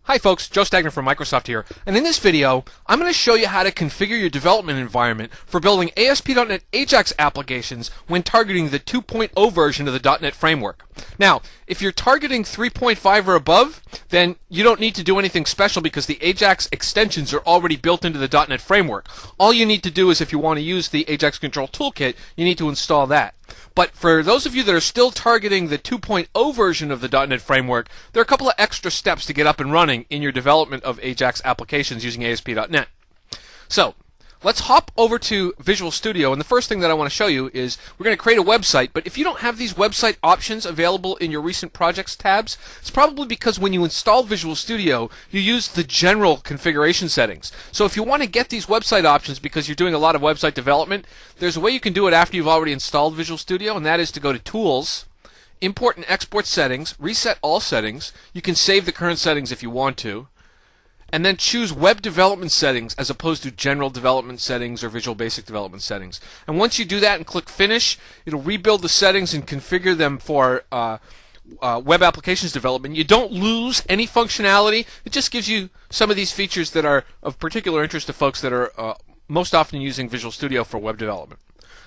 Hi folks, Joe Stagner from Microsoft here, and in this video I'm going to show you how to configure your development environment for building ASP.NET Ajax applications when targeting the 2.0 version of the .NET framework. Now, if you're targeting 3.5 or above, then you don't need to do anything special because the Ajax extensions are already built into the .NET framework. All you need to do is, if you want to use the Ajax Control Toolkit, you need to install that. But for those of you that are still targeting the 2.0 version of the .NET framework, there are a couple of extra steps to get up and running in your development of Ajax applications using ASP.NET. So, let's hop over to Visual Studio, and the first thing that I want to show you is we're going to create a website, but if you don't have these website options available in your recent projects tabs, it's probably because when you install Visual Studio, you use the general configuration settings. So if you want to get these website options because you're doing a lot of website development, there's a way you can do it after you've already installed Visual Studio, and that is to go to Tools, Import and Export Settings, reset all settings. You can save the current settings if you want to, and then choose Web Development Settings as opposed to General Development Settings or Visual Basic Development Settings. And once you do that and click Finish, it'll rebuild the settings and configure them for web applications development. You don't lose any functionality. It just gives you some of these features that are of particular interest to folks that are most often using Visual Studio for web development.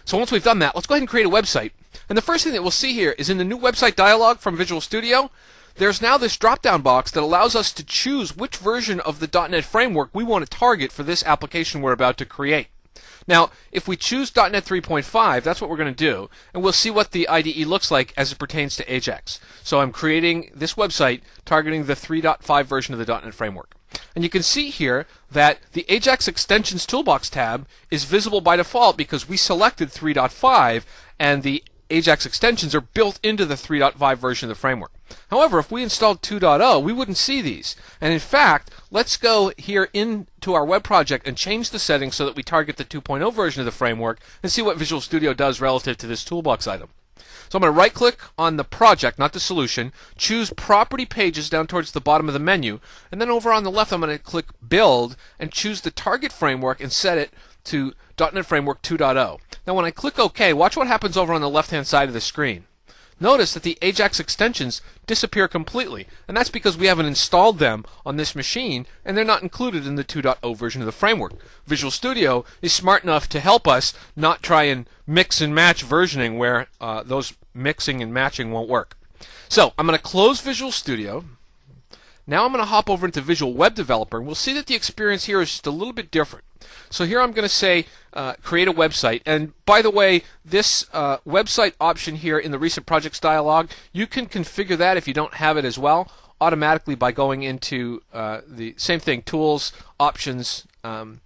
So once we've done that, let's go ahead and create a website. And the first thing that we'll see here is in the new website dialog from Visual Studio, there's now this drop-down box that allows us to choose which version of the .NET framework we want to target for this application we're about to create. Now, if we choose .NET 3.5, that's what we're going to do, and we'll see what the IDE looks like as it pertains to Ajax. So I'm creating this website targeting the 3.5 version of the .NET framework. And you can see here that the Ajax Extensions Toolbox tab is visible by default because we selected 3.5, and the Ajax extensions are built into the 3.5 version of the framework. However, if we installed 2.0, we wouldn't see these. And in fact, let's go here into our web project and change the settings so that we target the 2.0 version of the framework and see what Visual Studio does relative to this toolbox item. So I'm going to right-click on the project, not the solution, choose Property Pages down towards the bottom of the menu, and then over on the left I'm going to click Build and choose the target framework and set it to .NET Framework 2.0. Now when I click OK, watch what happens over on the left-hand side of the screen. Notice that the Ajax extensions disappear completely, and that's because we haven't installed them on this machine, and they're not included in the 2.0 version of the framework. Visual Studio is smart enough to help us not try and mix and match versioning where those mixing and matching won't work. So I'm going to close Visual Studio. Now I'm going to hop over into Visual Web Developer, and we'll see that the experience here is just a little bit different. So here I'm going to say create a website, and by the way, this website option here in the recent projects dialog, you can configure that if you don't have it as well automatically by going into the same thing, Tools, Options, and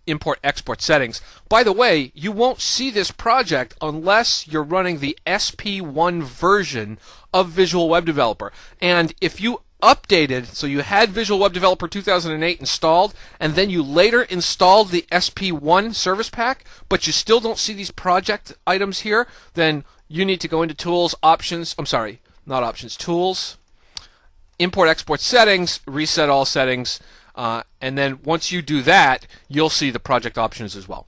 Import Export Settings. By the way, you won't see this project unless you're running the SP1 version of Visual Web Developer. And if you updated, so you had Visual Web Developer 2008 installed, and then you later installed the SP1 service pack, but you still don't see these project items here, then you need to go into Tools, Options, Tools, Import Export Settings, reset all settings, and then once you do that, you'll see the project options as well.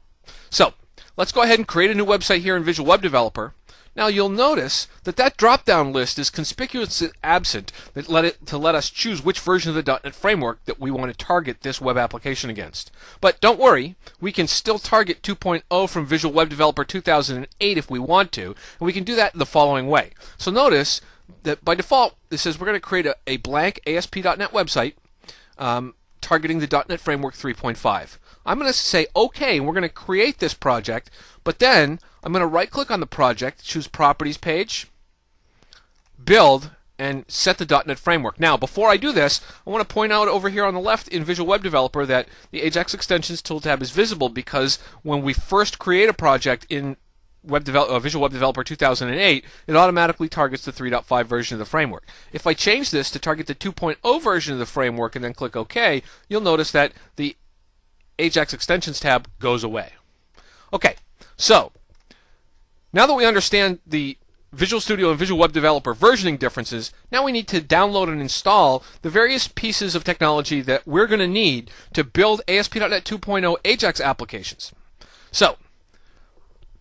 So let's go ahead and create a new website here in Visual Web Developer. Now you'll notice that that drop-down list is conspicuously absent to let us choose which version of the .NET framework that we want to target this web application against. But don't worry, we can still target 2.0 from Visual Web Developer 2008 if we want to, and we can do that in the following way. So notice that by default it says we're going to create a blank ASP.NET website targeting the .NET Framework 3.5. I'm going to say OK, and we're going to create this project, but then I'm going to right-click on the project, choose Properties page, Build, and set the .NET Framework. Now, before I do this, I want to point out over here on the left in Visual Web Developer that the Ajax Extensions tool tab is visible because when we first create a project in Visual Web Developer 2008, it automatically targets the 3.5 version of the framework. If I change this to target the 2.0 version of the framework and then click OK, you'll notice that the Ajax Extensions tab goes away. Okay, so now that we understand the Visual Studio and Visual Web Developer versioning differences, now we need to download and install the various pieces of technology that we're going to need to build ASP.NET 2.0 Ajax applications. So,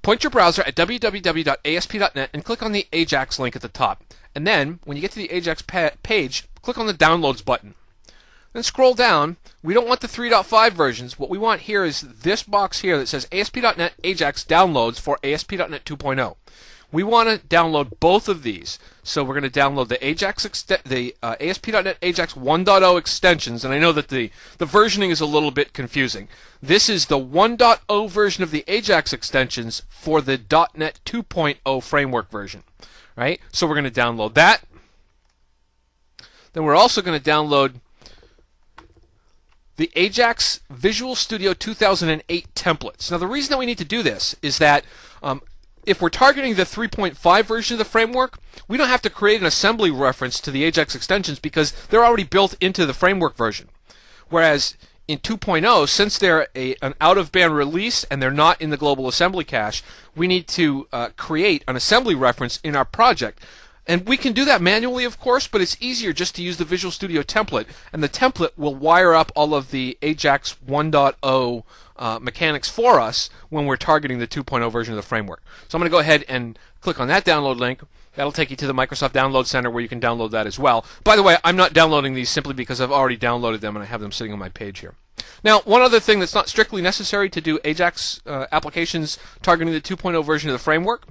point your browser at www.asp.net and click on the Ajax link at the top. And then, when you get to the Ajax page, click on the Downloads button. Then scroll down. We don't want the 3.5 versions. What we want here is this box here that says ASP.NET Ajax Downloads for ASP.NET 2.0. We want to download both of these. So we're going to download the ASP.NET Ajax 1.0 extensions. And I know that the versioning is a little bit confusing. This is the 1.0 version of the Ajax extensions for the .NET 2.0 framework version. Right? So we're going to download that. Then we're also going to download the Ajax Visual Studio 2008 templates. Now the reason that we need to do this is that if we're targeting the 3.5 version of the framework, we don't have to create an assembly reference to the Ajax extensions because they're already built into the framework version. Whereas in 2.0, since they're an out-of-band release and they're not in the global assembly cache, we need to create an assembly reference in our project. And we can do that manually, of course, but it's easier just to use the Visual Studio template, and the template will wire up all of the Ajax 1.0 mechanics for us when we're targeting the 2.0 version of the framework. So I'm going to go ahead and click on that download link. That'll take you to the Microsoft Download Center where you can download that as well. By the way, I'm not downloading these simply because I've already downloaded them and I have them sitting on my page here. Now, one other thing that's not strictly necessary to do Ajax applications targeting the 2.0 version of the framework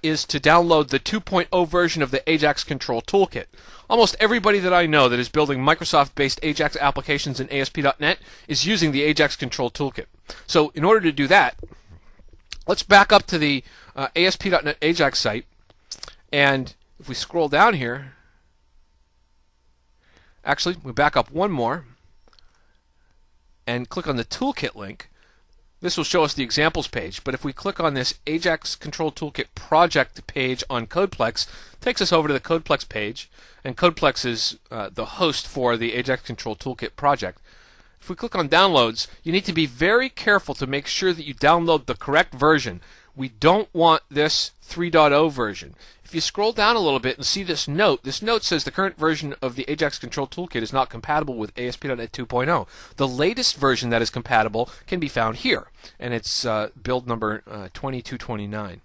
is to download the 2.0 version of the Ajax Control Toolkit. Almost everybody that I know that is building Microsoft-based Ajax applications in ASP.NET is using the Ajax Control Toolkit. So in order to do that, let's back up to the ASP.NET Ajax site. And if we scroll down here, actually, we back up one more and click on the Toolkit link. This will show us the examples page, but if we click on this Ajax Control Toolkit project page on Codeplex, it takes us over to the Codeplex page, and Codeplex is the host for the Ajax Control Toolkit project. If we click on Downloads, you need to be very careful to make sure that you download the correct version. We don't want this 3.0 version. If you scroll down a little bit and see this note says the current version of the Ajax Control Toolkit is not compatible with ASP.NET 2.0. The latest version that is compatible can be found here, and it's build number 2229.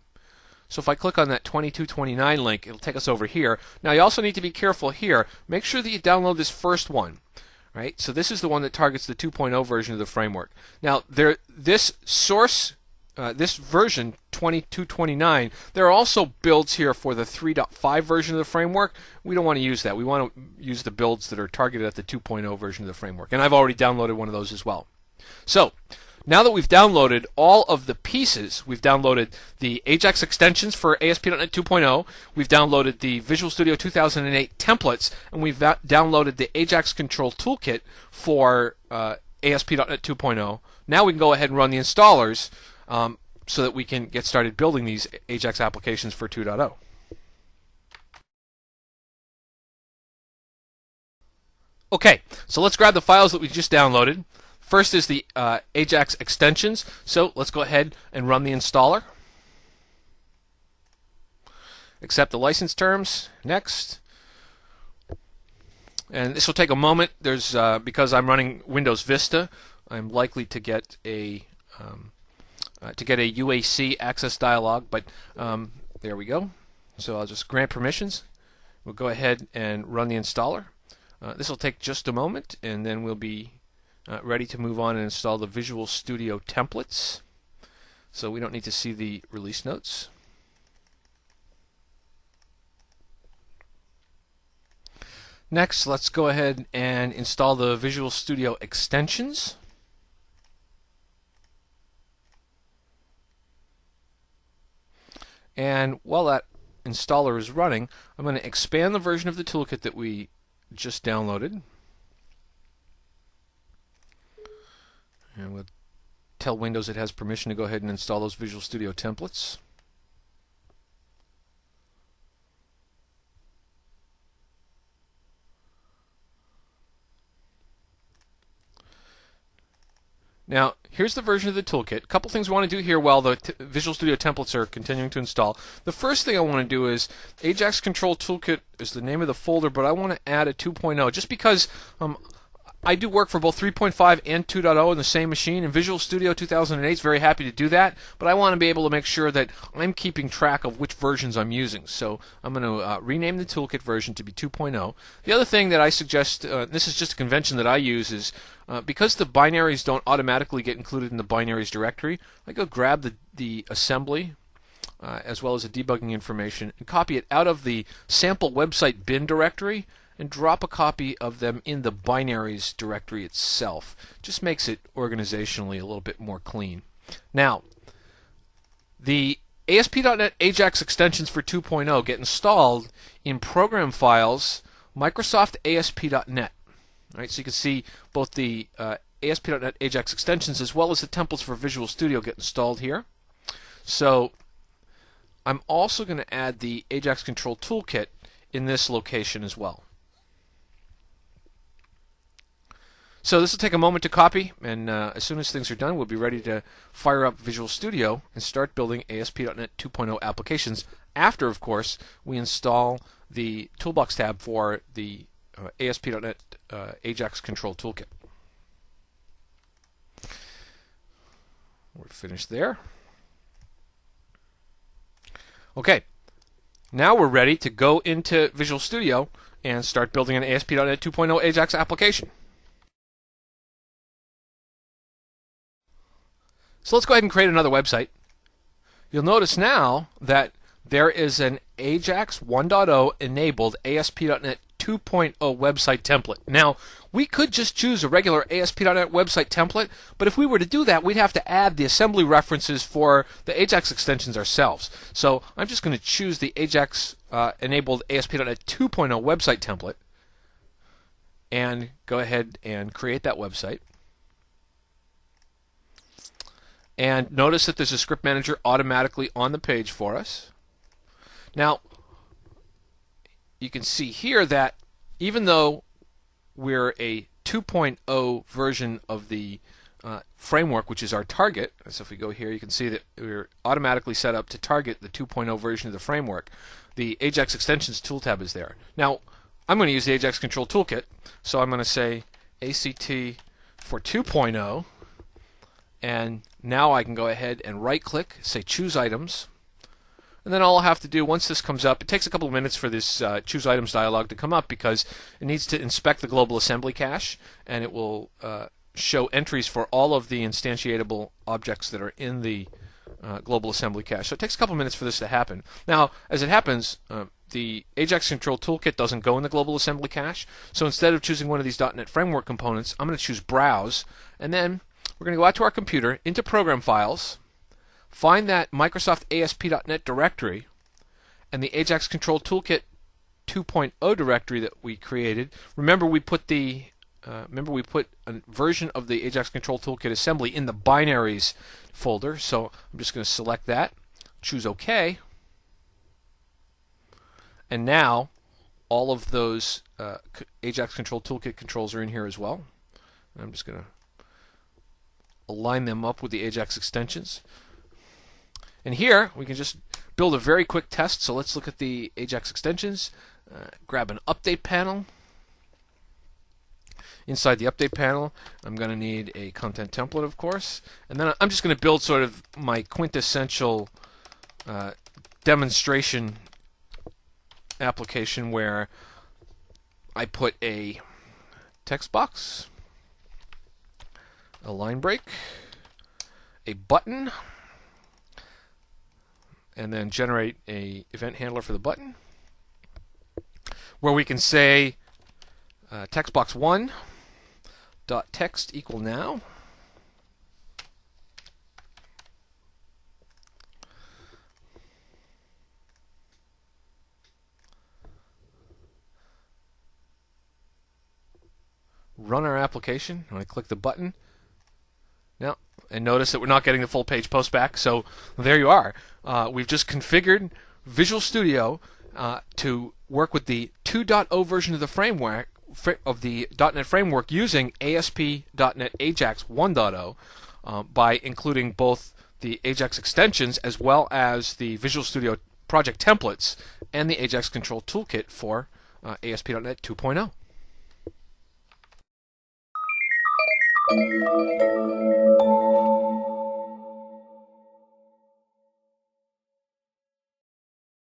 So if I click on that 2229 link, it'll take us over here. Now you also need to be careful here. Make sure that you download this first one. Right? So this is the one that targets the 2.0 version of the framework. Now this version 2229, there are also builds here for the 3.5 version of the framework. We don't want to use that. We want to use the builds that are targeted at the 2.0 version of the framework. And I've already downloaded one of those as well. So now that we've downloaded all of the pieces, we've downloaded the Ajax extensions for ASP.NET 2.0, we've downloaded the Visual Studio 2008 templates, and we've downloaded the Ajax Control Toolkit for ASP.NET 2.0. Now we can go ahead and run the installers so that we can get started building these Ajax applications for 2.0. Okay, so let's grab the files that we just downloaded. First is the Ajax extensions, so let's go ahead and run the installer. Accept the license terms. Next. And this will take a moment. There's because I'm running Windows Vista, I'm likely to get a UAC access dialog, but there we go. So I'll just grant permissions. We'll go ahead and run the installer. This will take just a moment, and then we'll be ready to move on and install the Visual Studio templates. So we don't need to see the release notes. Next, let's go ahead and install the Visual Studio extensions. And while that installer is running, I'm going to expand the version of the toolkit that we just downloaded. And we'll tell Windows it has permission to go ahead and install those Visual Studio templates. Now, here's the version of the toolkit. A couple things we want to do here while the Visual Studio templates are continuing to install. The first thing I want to do is Ajax Control Toolkit is the name of the folder, but I want to add a 2.0 just because I do work for both 3.5 and 2.0 in the same machine. In Visual Studio 2008 is very happy to do that, but I want to be able to make sure that I'm keeping track of which versions I'm using. So I'm going to rename the toolkit version to be 2.0. The other thing that I suggest, this is just a convention that I use, is because the binaries don't automatically get included in the binaries directory, I go grab the assembly as well as the debugging information and copy it out of the sample website bin directory and drop a copy of them in the binaries directory itself. Just makes it organizationally a little bit more clean. Now, the ASP.NET AJAX extensions for 2.0 get installed in Program Files, Microsoft ASP.NET. Right, so you can see both the ASP.NET AJAX extensions as well as the templates for Visual Studio get installed here. So I'm also going to add the AJAX Control Toolkit in this location as well. So this will take a moment to copy, and as soon as things are done, we'll be ready to fire up Visual Studio and start building ASP.NET 2.0 applications after, of course, we install the Toolbox tab for the ASP.NET AJAX Control Toolkit. We're finished there. Okay, now we're ready to go into Visual Studio and start building an ASP.NET 2.0 AJAX application. So let's go ahead and create another website. You'll notice now that there is an AJAX 1.0 enabled ASP.NET 2.0 website template. Now, we could just choose a regular ASP.NET website template, but if we were to do that, we'd have to add the assembly references for the AJAX extensions ourselves. So I'm just going to choose the AJAX enabled ASP.NET 2.0 website template and go ahead and create that website. And notice that there's a script manager automatically on the page for us. Now, you can see here that even though we're a 2.0 version of the framework, which is our target, so if we go here, you can see that we're automatically set up to target the 2.0 version of the framework. The AJAX Extensions tool tab is there. Now, I'm going to use the AJAX Control Toolkit, so I'm going to say ACT for 2.0. And now I can go ahead and right-click, say Choose Items. And then all I'll have to do, once this comes up, it takes a couple of minutes for this Choose Items dialog to come up because it needs to inspect the global assembly cache, and it will show entries for all of the instantiatable objects that are in the global assembly cache. So it takes a couple of minutes for this to happen. Now, as it happens, the AJAX Control Toolkit doesn't go in the global assembly cache. So instead of choosing one of these .NET Framework components, I'm going to choose Browse, and then we're going to go out to our computer, into Program Files, find that Microsoft ASP.NET directory, and the AJAX Control Toolkit 2.0 directory that we created. Remember, we put a version of the AJAX Control Toolkit assembly in the binaries folder. So I'm just going to select that, choose OK, and now all of those AJAX Control Toolkit controls are in here as well. And I'm just going to align them up with the AJAX extensions. And here we can just build a very quick test. So let's look at the AJAX extensions, grab an update panel. Inside the update panel, I'm going to need a content template, of course. And then I'm just going to build sort of my quintessential demonstration application where I put a text box, a line break, a button, and then generate a event handler for the button, where we can say text box 1 dot text equal now. Run our application. When I click the button, now, and notice that we're not getting the full page post back. So there you are. We've just configured Visual Studio to work with the 2.0 version of the framework of the .NET framework using ASP.NET AJAX 1.0 by including both the AJAX extensions as well as the Visual Studio project templates and the AJAX Control Toolkit for ASP.NET 2.0.